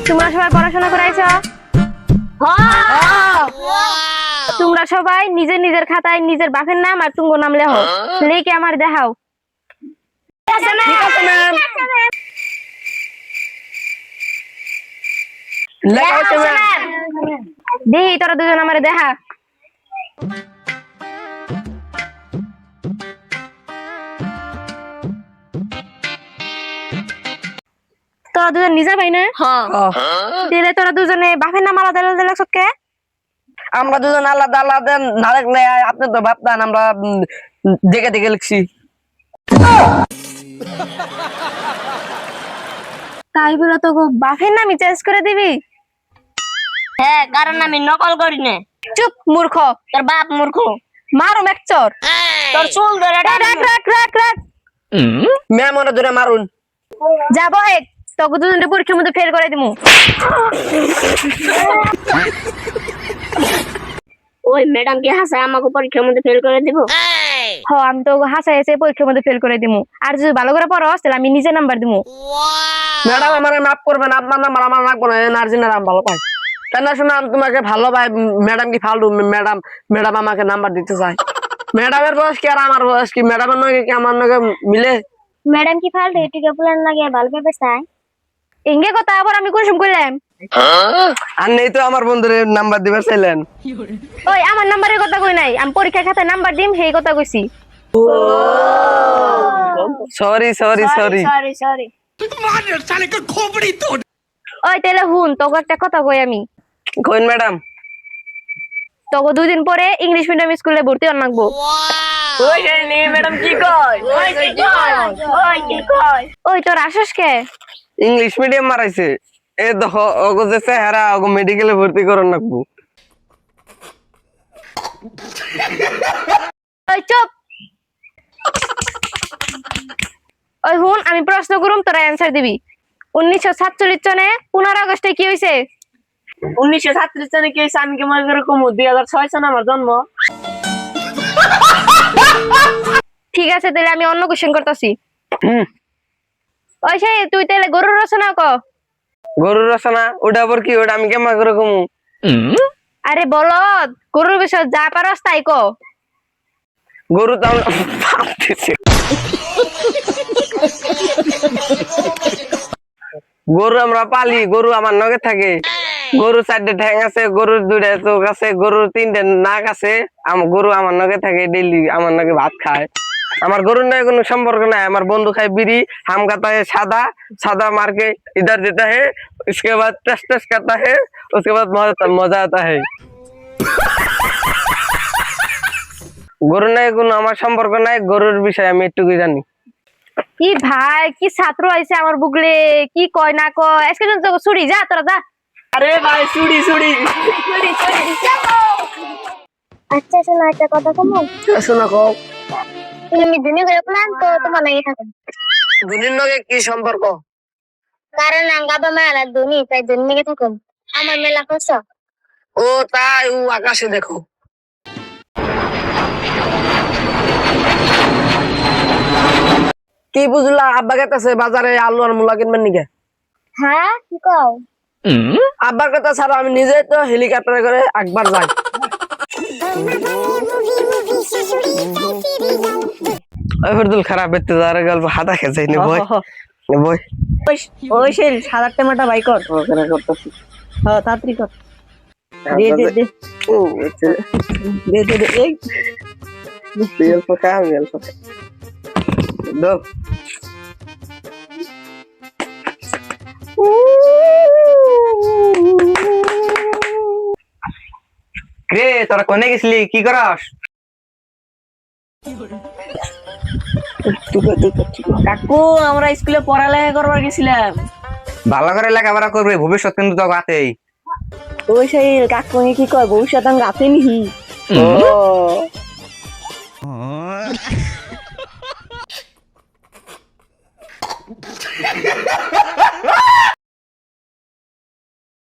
তোমরা সবাই পড়াশোনা করাইছো? তোমরা সবাই নিজের নিজের খাতায় নিজের বাপের নাম আর তুঙ্গ নাম লেখো, লিখে আমার দেখাও। দেখি তোরা দুজন আমার দেখা। তোরা দুজন নিজে ভাই না? দিলে তোরা দুজনে বাপের নাম আলাদা আলাদা লেখছ কে? আমরা দুজন আলাদা আলাদা না লিখলে আপনি তো ভাবতেন আমরা দেখে দেখে লিখছি। তাই বলে তো বাপের নামই চেঞ্জ করে দিবি? হ্যাঁ, কারণ আমি নকল করি না। চুপ মূর্খ, তোর বাপ মূর্খ। মারো মেকচর। তোর চুল ধরে রাখ রাখ রাখ রাখ। ম্যাম ওরা ধরে মারুন। যাবো এক তোকে দুজনকে পরীক্ষার মধ্যে ফেল করে দিমু। ওই ম্যাডাম কি হাসায় আমাকে পরীক্ষার মধ্যে ফেল করে দিব? হ, আমি তো হাসাই এসে পরীক্ষার মধ্যে ফেল করে দিমু। আর যদি ভালো করে পড়ো তাহলে আমি নিজে নাম্বার দিমু। ম্যাডাম আমার মাফ করবেন, আপনার নাম্বার আমার রাখবো না, নার্জিনার নাম ভালো পাই। কেন শোনা আমি তোমাকে ভালো পাই, ম্যাডাম কি ফালতু? ম্যাডাম ম্যাডাম আমাকে নাম্বার দিতে চায়। ম্যাডামের বয়স কি আর আমার বয়স কি? ম্যাডামের নগে কি আমার নগে মিলে? ম্যাডাম কি ফালতু এটিকে প্ল্যান লাগে ভালো পেপে চাই? এঙ্গে কথা আবার আমি কুসুম কইলাম। আর নেই তো আমার বন্ধুর নাম্বার দিবার চাইলেন। ওই আমার নাম্বারের কথা কই নাই, আমি পরীক্ষার খাতায় নাম্বার দিম সেই কথা কইছি। Sorry sorry sorry. Sorry sorry. ওই তাহলে হুন তোকে একটা কথা কই আমি। Coin madam. তোকে 2 দিন পরে ইংলিশ মিডিয়াম স্কুলে ভর্তি হন লাগবো। ওই নি ম্যাডাম কি কয়? ওই কি কয়? ওই কি কয়? ওই তোর আসস কে? English medium মারাইছে। এ দেখো ওগো যে চেহারা ওগো মেডিকেলে ভর্তি করন লাগবো। ওই চুপ। ওই হুন আমি প্রশ্ন করুম তোরা অ্যানসার দিবি। 1947 সনে 15 আগস্টে কি হইছে? 1937 সনে কি হইছে আমি কি মনে করে কমু? 2006 সনে আমার জন্ম। ঠিক আছে তাহলে আমি অন্য কোশ্চেন করতেছি। ওই সেই তুই তাহলে গরুর রচনা ক। গরুর রচনা ওটা আবার কি? ওটা আমি কেমন করে কমু? আরে বলদ, গরুর বিষয় যা পারস তাই ক। গরু তো গরু আমরা পালি, গরু আমার নগে থাকে। গরু 4টে ঠ্যাং আছে, গরুর 2টা চোখ আছে, গরুর 3টে নাক আছে। গরু আমার নগে থাকে, ডেইলি আমার নগে ভাত খায়। আমার গরুর নয় কোনো সম্পর্ক নাই। আমার বন্ধু খায় বিড়ি, हम खाता है सादा, सादा मार के इधर देता है, उसके बाद टस टस करता है, उसके बाद मजा आता है। গরুর নয় কোনো আমার সম্পর্ক নাই, গরুর বিষয়ে আমি একটুকুই জানি। কি ভাই কি ছাত্র আইছে আমার বুগলে, কি কয় না কয় আজকে তো ছুরি যা তোরা যা। আরে ভাই চুড়ি চুড়ি। আচ্ছা শোনো একটা কথা কমু। শোনা কও। তুমি দিনে করে প্ল্যান তো তোমার লাগে থাকে। দুনির লগে কি সম্পর্ক? কারণ বাবা মারা দুনি তাই দুনি লাগে থাকুন। আমার মেলা কষ্ট। ও তাই, ও আকাশে দেখো। কি বুঝলা? আব্বা গেতেছে বাজারে আলু আর মূলা কিনবেন নিকে। হ্যাঁ কি কও? আব্বার কথা ছাড়া আমি নিজে তো হেলিকপ্টারে করে একবার যাই। ওই ফরদুল খারাপ বেতে যারে গল্প হাতা খেছে নি বই বই। ওই সেই সাদা টেমাটা বাই কর। ওখানে করতেছি। হ্যাঁ তাড়াতাড়ি কর। দে দে দে ও আচ্ছা দে দে দে এই রিয়েল ফকা রিয়েল ফকা দো। রে তোরা কোনে গেছিলি? কি করস? কাকু আমরা স্কুলে পড়ালেখা করবার গেছিলাম। ভালো করে লেখাপড়া করবে, ভবিষ্যৎ কিন্তু তো হাতেই। ওই সেই কাকু কি কয় ভবিষ্যৎ আমি গাছে নিহি। ও